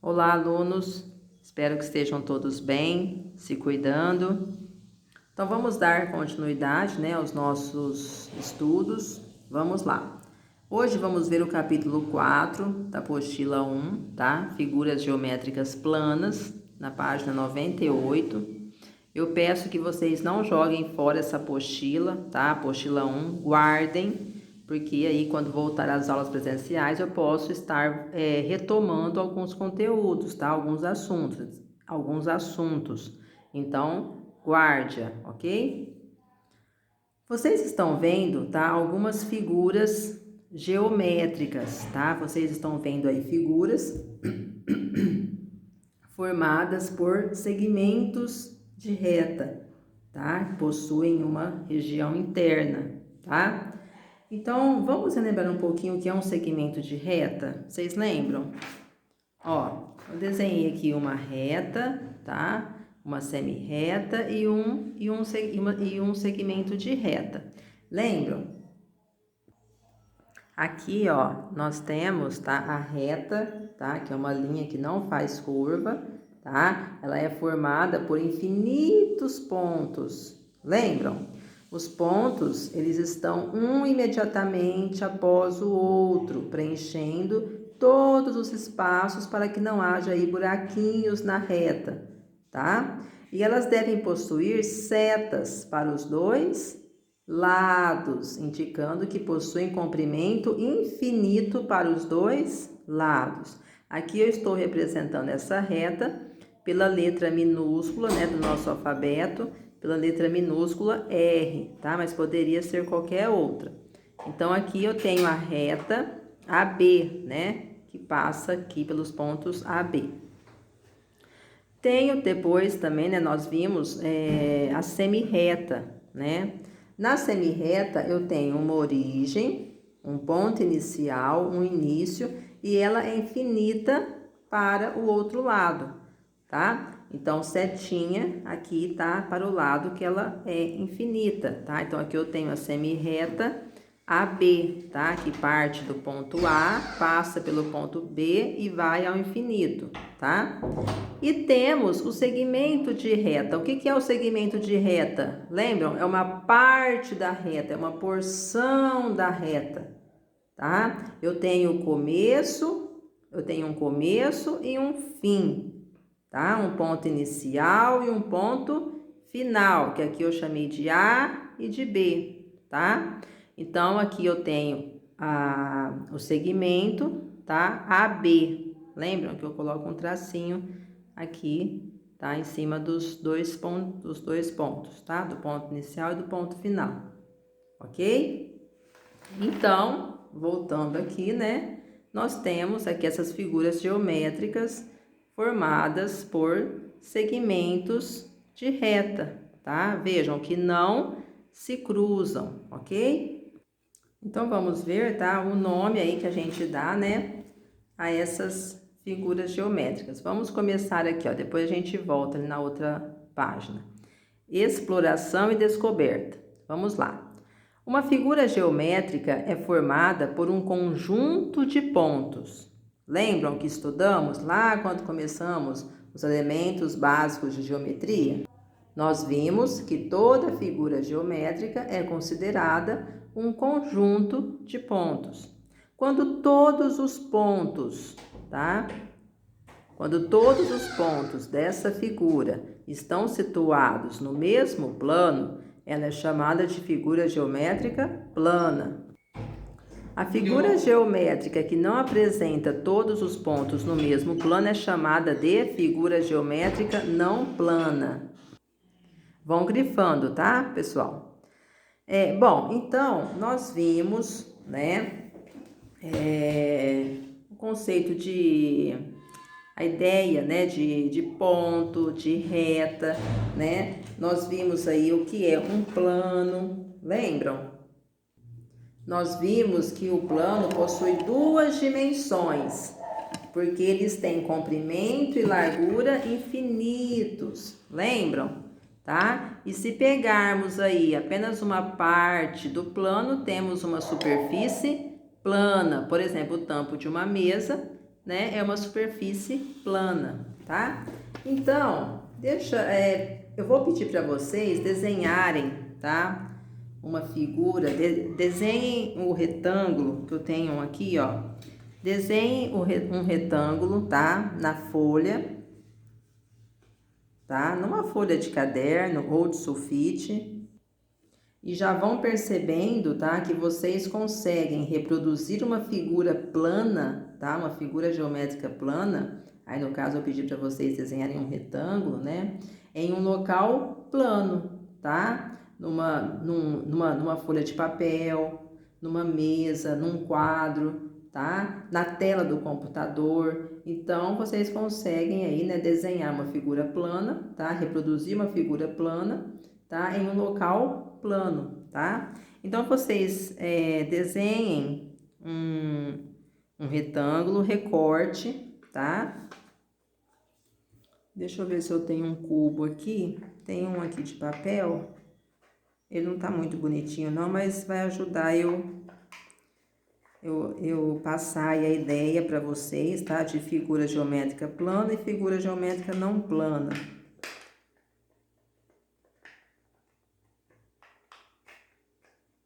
Olá, alunos. Espero que estejam todos bem, se cuidando. Então, vamos dar continuidade, aos nossos estudos. Vamos lá. Hoje vamos ver o capítulo 4 da apostila 1, tá? Figuras geométricas planas, na página 98. Eu peço que vocês não joguem fora essa apostila, tá? Apostila 1, guardem, porque aí quando voltar às aulas presenciais eu posso estar retomando alguns conteúdos, tá? Alguns assuntos. Então, guarde, ok? Vocês estão vendo, tá? Algumas figuras geométricas, tá? Vocês estão vendo aí figuras formadas por segmentos de reta, tá? Possuem uma região interna, tá? Então, vamos relembrar um pouquinho o que é um segmento de reta? Vocês lembram? Ó, eu desenhei aqui uma reta, tá? Uma semi-reta e um segmento de reta. Lembram? Aqui, ó, nós temos, tá, a reta, tá? Que é uma linha que não faz curva, tá? Ela é formada por infinitos pontos. Lembram? Os pontos, eles estão um imediatamente após o outro, preenchendo todos os espaços para que não haja aí buraquinhos na reta, tá? E elas devem possuir setas para os dois lados, indicando que possuem comprimento infinito para os dois lados. Aqui eu estou representando essa reta pela letra minúscula, do nosso alfabeto, pela letra minúscula R, tá? Mas poderia ser qualquer outra. Então, aqui eu tenho a reta AB, que passa aqui pelos pontos AB. Tenho depois também, nós vimos a semi-reta, Na semi-reta eu tenho uma origem, um ponto inicial, um início, e ela é infinita para o outro lado, tá? Então, setinha aqui tá para o lado que ela é infinita, tá? Então, aqui eu tenho a semi-reta AB, tá? Que parte do ponto A, passa pelo ponto B e vai ao infinito, tá? E temos o segmento de reta. O que é o segmento de reta? Lembram? É uma parte da reta, é uma porção da reta, tá? Eu tenho um começo e um fim, tá? Um ponto inicial e um ponto final, que aqui eu chamei de A e de B, tá? Então, aqui eu tenho o segmento, tá? AB. Lembram que eu coloco um tracinho aqui, tá? Em cima dos dois pontos, tá? Do ponto inicial e do ponto final, ok? Então, voltando aqui, nós temos aqui essas figuras geométricas formadas por segmentos de reta, tá? Vejam que não se cruzam, ok? Então, vamos ver, tá? O nome aí que a gente dá, a essas figuras geométricas. Vamos começar aqui, ó. Depois a gente volta na outra página. Exploração e descoberta. Vamos lá. Uma figura geométrica é formada por um conjunto de pontos. Lembram que estudamos lá quando começamos os elementos básicos de geometria? Nós vimos que toda figura geométrica é considerada um conjunto de pontos. Quando todos os pontos, Quando todos os pontos dessa figura estão situados no mesmo plano, ela é chamada de figura geométrica plana. A figura geométrica que não apresenta todos os pontos no mesmo plano é chamada de figura geométrica não plana. Vão grifando, tá, pessoal? Bom, então, nós vimos, o conceito a ideia, de ponto, de reta, Nós vimos aí o que é um plano, lembram? Nós vimos que o plano possui duas dimensões, porque eles têm comprimento e largura infinitos, lembram? Tá? E se pegarmos aí apenas uma parte do plano, temos uma superfície plana, por exemplo, o tampo de uma mesa né, é uma superfície plana, tá? Então, eu vou pedir para vocês desenharem, tá? Uma figura, desenhem o retângulo que eu tenho aqui, ó. Desenhem um retângulo, tá? Na folha, tá? Numa folha de caderno ou de sulfite. E já vão percebendo, tá? Que vocês conseguem reproduzir uma figura plana, tá? Uma figura geométrica plana. Aí, no caso, eu pedi para vocês desenharem um retângulo, né? Em um local plano, tá? Numa folha de papel, numa mesa, num quadro, tá? Na tela do computador. Então, vocês conseguem aí, né, desenhar uma figura plana, tá? Reproduzir uma figura plana, tá? Em um local plano, tá? Então, vocês desenhem um retângulo, recorte, tá? Deixa eu ver se eu tenho um cubo aqui. Tem um aqui de papel. Ele não tá muito bonitinho não, mas vai ajudar eu passar aí a ideia para vocês, tá? De figura geométrica plana e figura geométrica não plana.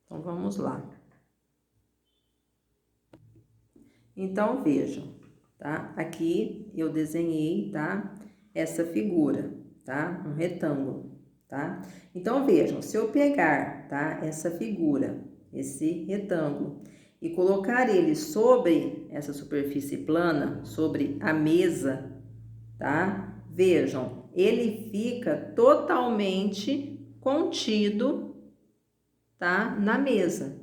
Então, vamos lá. Então, vejam, tá? Aqui eu desenhei, tá? Essa figura, tá? Um retângulo, tá? Então, vejam, se eu pegar, tá? Essa figura, esse retângulo, e colocar ele sobre essa superfície plana, sobre a mesa, tá? Vejam, ele fica totalmente contido, tá? Na mesa,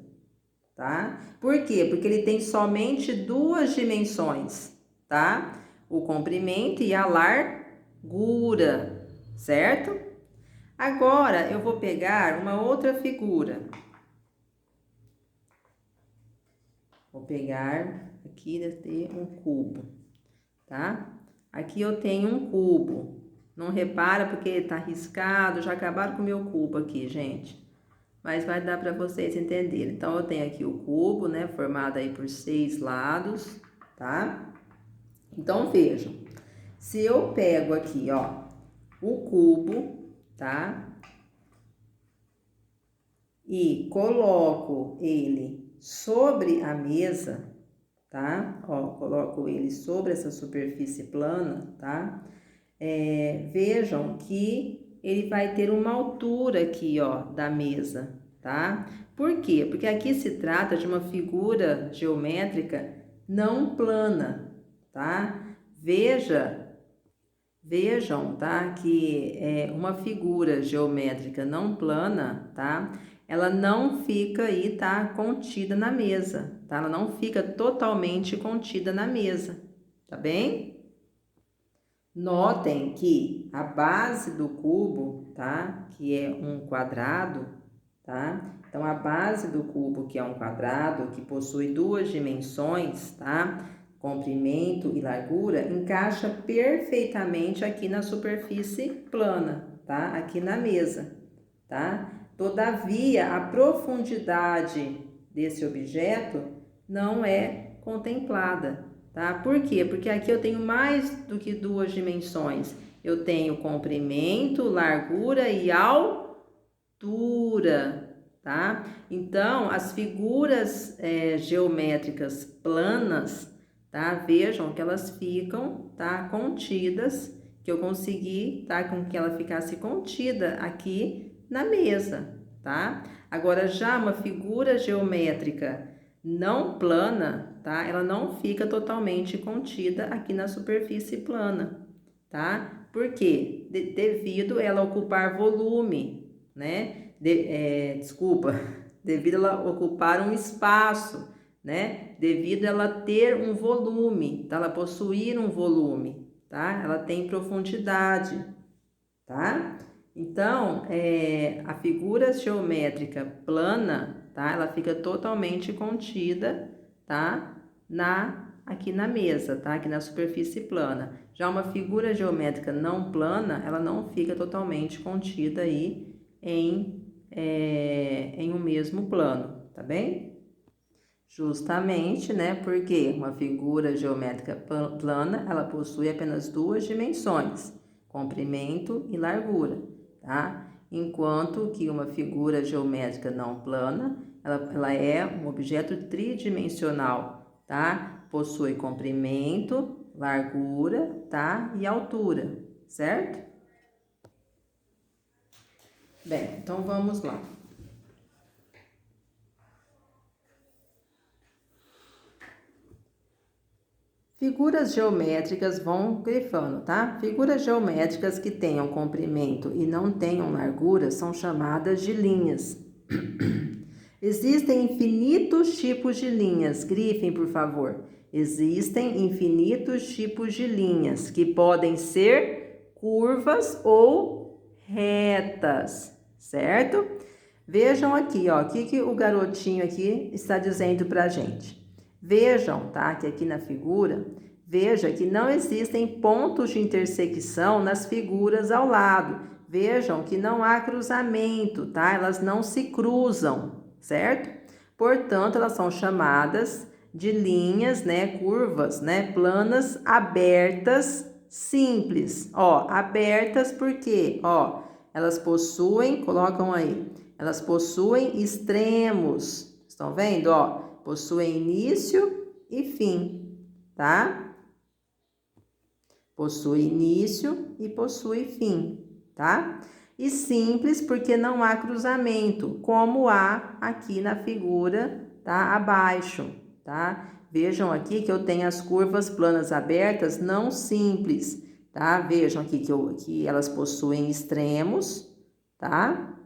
tá? Por quê? Porque ele tem somente duas dimensões, tá? O comprimento e a largura, certo? Agora, eu vou pegar uma outra figura. Vou pegar aqui um cubo, tá? Aqui eu tenho um cubo. Não repara porque tá riscado, já acabaram com o meu cubo aqui, gente. Mas vai dar para vocês entenderem. Então, eu tenho aqui o cubo, né? Formado aí por 6 lados, tá? Então, vejam. Se eu pego aqui, ó, o cubo, tá? E coloco ele sobre a mesa, tá? Ó, coloco ele sobre essa superfície plana, tá? Vejam que ele vai ter uma altura aqui, ó, da mesa, tá? Por quê? Porque aqui se trata de uma figura geométrica não plana, tá? Vejam, tá? Que uma figura geométrica não plana, tá? Ela não fica aí, tá? Contida na mesa, tá? Ela não fica totalmente contida na mesa, tá bem? Notem que a base do cubo, tá? Que é um quadrado, tá? Então, a base do cubo, que é um quadrado, que possui duas dimensões, tá? Comprimento e largura, encaixa perfeitamente aqui na superfície plana, tá? Aqui na mesa, tá? Todavia, a profundidade desse objeto não é contemplada, tá? Por quê? Porque aqui eu tenho mais do que duas dimensões. Eu tenho comprimento, largura e altura, tá? Então, as figuras geométricas planas, tá? Vejam que elas ficam, tá? Contidas, que eu consegui, tá? Com que ela ficasse contida aqui na mesa, tá? Agora, já uma figura geométrica não plana, tá? Ela não fica totalmente contida aqui na superfície plana, tá? Por quê? Devido ela ocupar volume, né? Devido ela ocupar um espaço, né? Devido ela ter um volume, tá? Ela possuir um volume, tá? Ela tem profundidade, tá? Então, a figura geométrica plana, tá? Ela fica totalmente contida, tá? Aqui na mesa, tá? Aqui na superfície plana. Já uma figura geométrica não plana, ela não fica totalmente contida aí em um mesmo plano, tá bem? Justamente, né? Porque uma figura geométrica plana, ela possui apenas duas dimensões, comprimento e largura, tá? Enquanto que uma figura geométrica não plana, ela é um objeto tridimensional, tá? Possui comprimento, largura, tá? E altura, certo? Bem, então vamos lá. Figuras geométricas vão grifando, tá? Figuras geométricas que tenham comprimento e não tenham largura são chamadas de linhas. Existem infinitos tipos de linhas. Grifem, por favor. Existem infinitos tipos de linhas que podem ser curvas ou retas, certo? Vejam aqui, ó, o que o garotinho aqui está dizendo pra gente. Vejam, tá, que aqui na figura, veja que não existem pontos de intersecção nas figuras ao lado. Vejam que não há cruzamento, tá? Elas não se cruzam, certo? Portanto, elas são chamadas de linhas, né, curvas, né, planas abertas simples. Ó, abertas porque, ó, elas possuem, colocam aí, elas possuem extremos. Estão vendo, ó? Possuem início e fim, tá? Possui início e possui fim, tá? E simples porque não há cruzamento, como há aqui na figura, tá? Abaixo, tá? Vejam aqui que eu tenho as curvas planas abertas não simples, tá? Vejam aqui que elas possuem extremos, tá?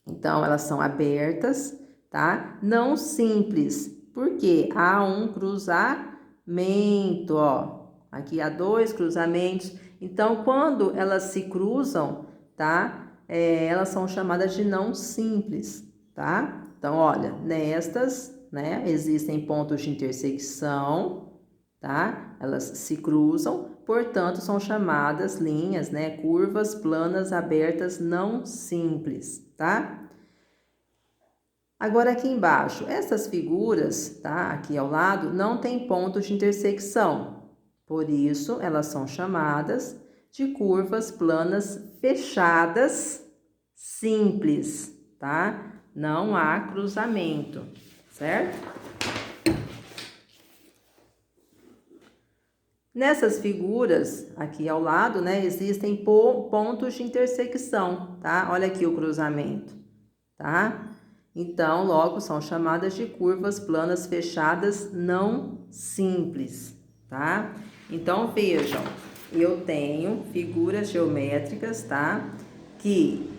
Então, elas são abertas, tá? Não simples, porque há um cruzamento, ó. Aqui há dois cruzamentos. Então, quando elas se cruzam, tá? Elas são chamadas de não simples, tá? Então, olha, nestas, né, existem pontos de intersecção, tá? Elas se cruzam, portanto, são chamadas linhas, né, curvas planas abertas não simples, tá? Agora aqui embaixo, essas figuras, tá? Aqui ao lado, não tem pontos de intersecção. Por isso, elas são chamadas de curvas planas fechadas simples, tá? Não há cruzamento, certo? Nessas figuras, aqui ao lado, né, existem pontos de intersecção, tá? Olha aqui o cruzamento, tá? Então, logo, são chamadas de curvas planas fechadas não simples, tá? Então, vejam, eu tenho figuras geométricas, tá? Que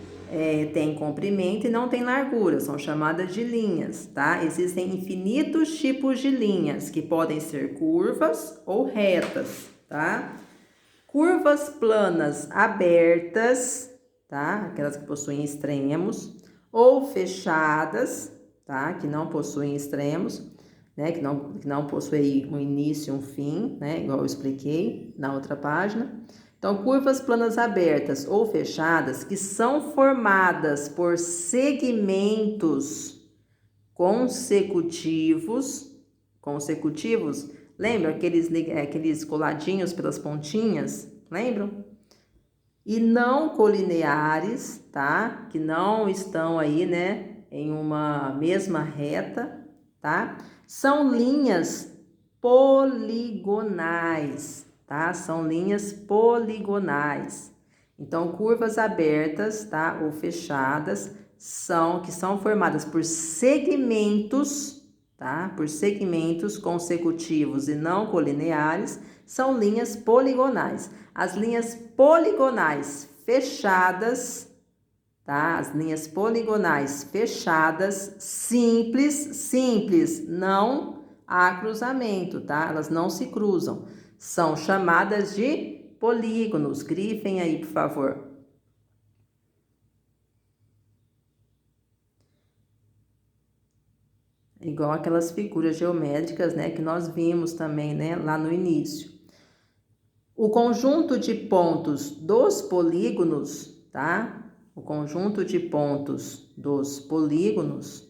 tem comprimento e não tem largura, são chamadas de linhas, tá? Existem infinitos tipos de linhas, que podem ser curvas ou retas, tá? Curvas planas abertas, tá? Aquelas que possuem extremos, ou fechadas, tá? Que não possuem extremos, né? Que não possuem um início e um fim, né? Igual eu expliquei na outra página. Então, curvas planas abertas ou fechadas que são formadas por segmentos consecutivos, lembra aqueles coladinhos pelas pontinhas, lembram? E não colineares, tá? Que não estão aí, né, em uma mesma reta, tá? São linhas poligonais, tá? São linhas poligonais. Então, curvas abertas, tá? Ou fechadas, que são formadas por segmentos, tá? Por segmentos consecutivos e não colineares, são linhas poligonais. As linhas poligonais fechadas, tá? As linhas poligonais fechadas, simples, não há cruzamento, tá? Elas não se cruzam. São chamadas de polígonos. Grifem aí, por favor. Igual aquelas figuras geométricas, né, que nós vimos também, né, lá no início. O conjunto de pontos dos polígonos, tá? O conjunto de pontos dos polígonos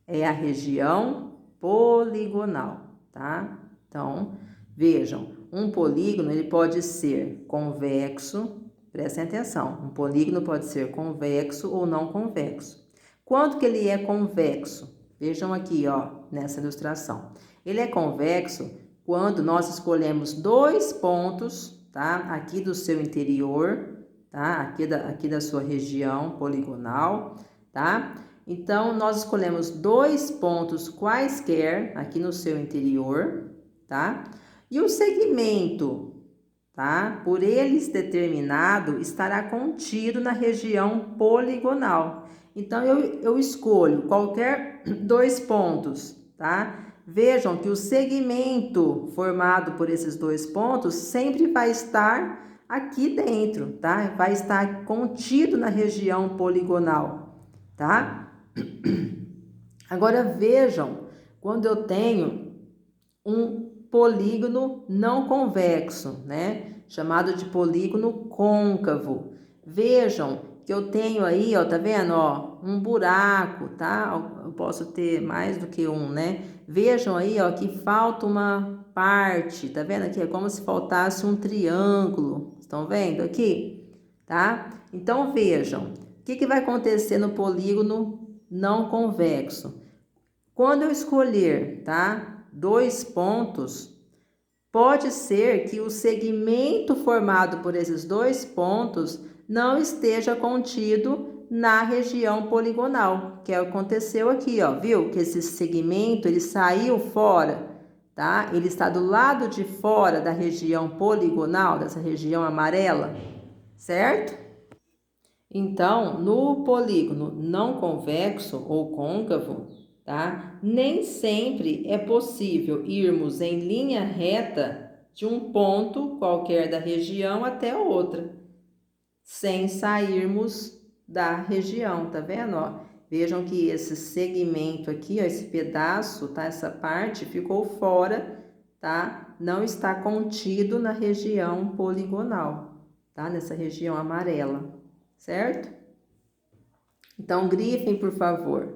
é a região poligonal, tá? Então, vejam, um polígono ele pode ser convexo, prestem atenção, um polígono pode ser convexo ou não convexo. Quando que ele é convexo? Vejam aqui, ó, nessa ilustração. Ele é convexo quando nós escolhemos dois pontos, tá? Aqui do seu interior, tá? Aqui da sua região poligonal, tá? Então, nós escolhemos dois pontos quaisquer aqui no seu interior, tá? E o segmento, tá? Por eles determinado, estará contido na região poligonal. Então, eu escolho qualquer dois pontos, tá? Vejam que o segmento formado por esses dois pontos sempre vai estar aqui dentro, tá? Vai estar contido na região poligonal, tá? Agora vejam, quando eu tenho um polígono não convexo, né? Chamado de polígono côncavo. Vejam que eu tenho aí, ó, tá vendo, ó, um buraco, tá? Eu posso ter mais do que um, né? Vejam aí, ó, que falta uma parte, tá vendo aqui? É como se faltasse um triângulo. Estão vendo aqui? Tá? Então vejam, o que vai acontecer no polígono não convexo? Quando eu escolher, tá, dois pontos, pode ser que o segmento formado por esses dois pontos não esteja contido na região poligonal, que aconteceu aqui, ó, viu? Que esse segmento, ele saiu fora, tá? Ele está do lado de fora da região poligonal, dessa região amarela, certo? Então, no polígono não convexo ou côncavo, tá? Nem sempre é possível irmos em linha reta de um ponto qualquer da região até outra, sem sairmos da região, tá vendo? Ó, vejam que esse segmento aqui, ó, esse pedaço, tá? Essa parte ficou fora, tá? Não está contido na região poligonal, tá? Nessa região amarela, certo? Então, grifem, por favor.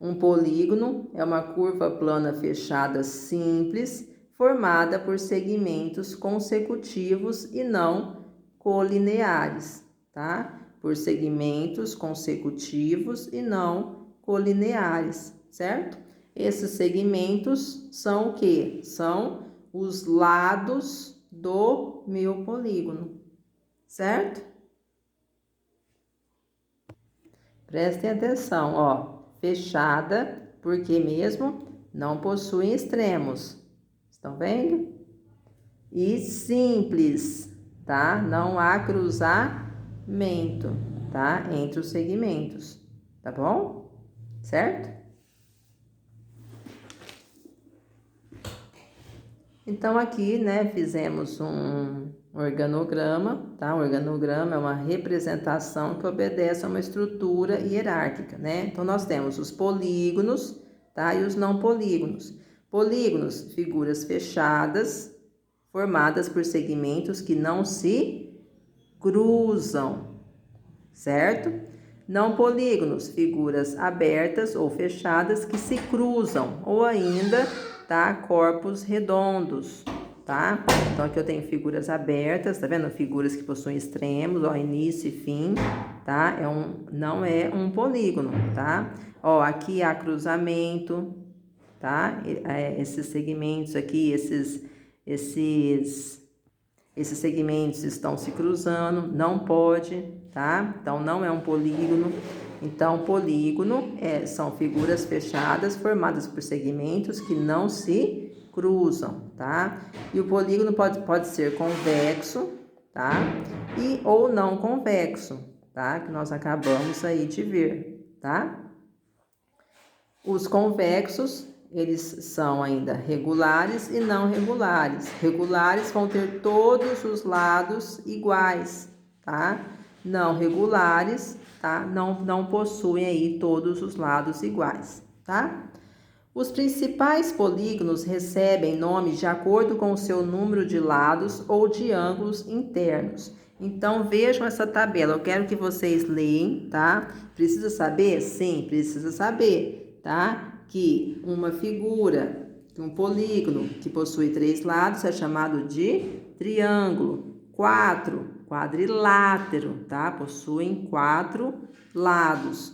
Um polígono é uma curva plana fechada simples, formada por segmentos consecutivos e não colineares, tá? Por segmentos consecutivos e não colineares, certo? Esses segmentos são o quê? São os lados do meu polígono, certo? Prestem atenção, ó. Fechada, porque mesmo não possui extremos. Estão vendo? E simples, tá? Não há cruzamento, tá? Entre os segmentos, tá bom? Certo? Então, aqui, né, fizemos um organograma, tá? O organograma é uma representação que obedece a uma estrutura hierárquica, né? Então, nós temos os polígonos, tá? E os não polígonos. Polígonos, figuras fechadas, formadas por segmentos que não se cruzam, certo? Não polígonos, figuras abertas ou fechadas que se cruzam, ou ainda, tá? Corpos redondos, tá? Então, aqui eu tenho figuras abertas, tá vendo? Figuras que possuem extremos, ó, início e fim, tá? Não é um polígono, tá? Ó, aqui há cruzamento, tá? Esses segmentos aqui, esses segmentos estão se cruzando, não pode, tá? Então, não é um polígono. Então, polígono são figuras fechadas formadas por segmentos que não se cruzam, tá? E o polígono pode ser convexo, tá? Ou não convexo, tá? Que nós acabamos aí de ver, tá? Os convexos, eles são ainda regulares e não regulares. Regulares vão ter todos os lados iguais, tá? Não regulares, tá? Não possuem aí todos os lados iguais, tá? Os principais polígonos recebem nomes de acordo com o seu número de lados ou de ângulos internos. Então, vejam essa tabela. Eu quero que vocês leiam, tá? Precisa saber? Sim, precisa saber, tá? Que uma figura, um polígono que possui 3 lados é chamado de triângulo. 4, quadrilátero, tá? Possuem 4 lados.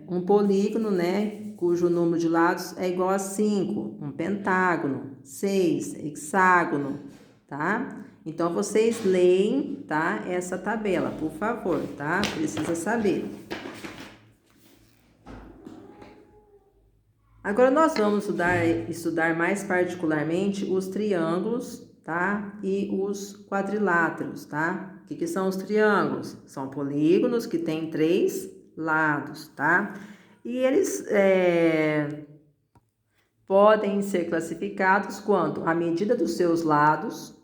Um polígono, né, cujo número de lados é igual a 5, um pentágono. 6, hexágono, tá? Então, vocês leem, tá, essa tabela, por favor, tá? Precisa saber. Agora, nós vamos estudar mais particularmente os triângulos, tá? E os quadriláteros, tá? O que são os triângulos? São polígonos que têm 3 lados, tá? E eles podem ser classificados quanto à medida dos seus lados,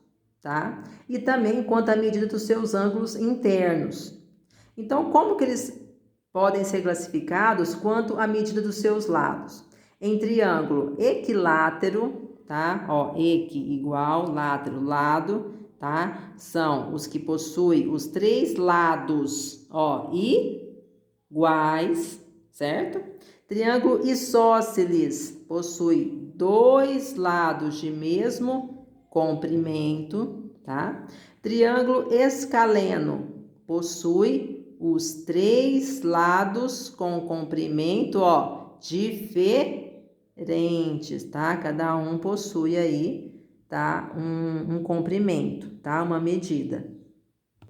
tá? E também quanto à medida dos seus ângulos internos. Então, como que eles podem ser classificados quanto à medida dos seus lados? Em triângulo equilátero, tá? Ó, equi igual, látero, lado, tá? São os que possuem os 3 lados, ó, iguais, certo? Triângulo isósceles possui 2 lados de mesmo comprimento, tá? Triângulo escaleno possui os 3 lados com comprimento, ó, diferentes, tá? Cada um possui aí, tá? Um comprimento, tá? Uma medida.